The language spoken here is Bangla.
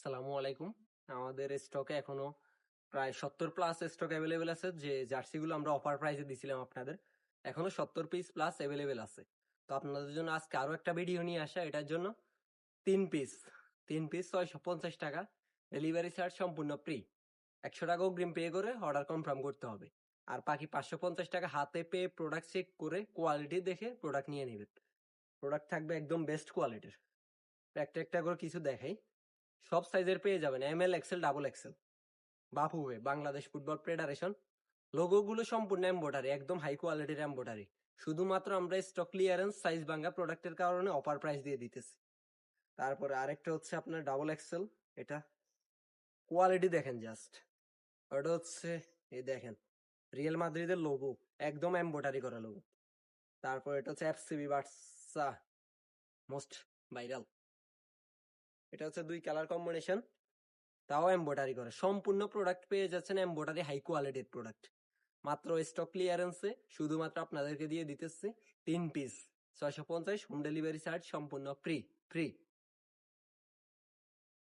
আসসালামু আলাইকুম। আমাদের স্টকে এখনো প্রায় 70+ স্টক অ্যাভেলেবেল আছে, যে জার্সিগুলো আমরা অফার প্রাইসে দিছিলাম আপনাদের। এখনো 70 পিস+ অ্যাভেলেবেল আছে। তো আপনাদের জন্য আজকে আরো একটা ভিডিও নিয়ে আসা, এটার জন্য 3 পিস 3 পিস 650 টাকা, ডেলিভারি চার্জ সম্পূর্ণ ফ্রি। 100 টাকা অগ্রিম পে করে অর্ডার কনফার্ম করতে হবে। আর বাকি 550 টাকা হাতে পেয়ে প্রোডাক্ট চেক করে কোয়ালিটি দেখে প্রোডাক্ট নিয়ে নেবেন। প্রোডাক্ট থাকবে একদম বেস্ট কোয়ালিটির। একটা একটা করে কিছু দেখাই। সব সাইজের পেয়ে যাবেন, ML, XL, ডাবল XL। বাফুবে বাংলাদেশ ফুটবল ফেডারেশন। লোগোগুলো সম্পূর্ণ এমব্রয়ডারি, একদম হাই কোয়ালিটির এমব্রয়ডারি। শুধুমাত্র আমরা স্টক ক্লিয়ারেন্স সাইজ ভাঙা প্রোডাক্টের কারণে অফার প্রাইস দিয়ে দিতেছি। তারপরে আরেকটা হচ্ছে আপনার ডাবল XL। এটা কোয়ালিটি দেখেন জাস্ট। ওটা হচ্ছে, এই দেখেন, রিয়েল মাদ্রিদের লোগো, একদম এমব্রয়ডারি করা লোগো। তারপর এটা হচ্ছে FCB বার্সা মোস্ট ভাইরাল। এটা হচ্ছে 2 কালার কম্বিনেশন, তাও এমব্রয়ডারি করে। সম্পূর্ণ প্রোডাক্ট পেয়ে যাচ্ছেন এমব্রয়ডারি হাই কোয়ালিটির প্রোডাক্ট। মাত্র স্টক ক্লিয়ারেন্সে শুধুমাত্র আপনাদেরকে দিয়ে দিতেছি 3 পিস 650, হোম ডেলিভারি চার্জ সম্পূর্ণ ফ্রি।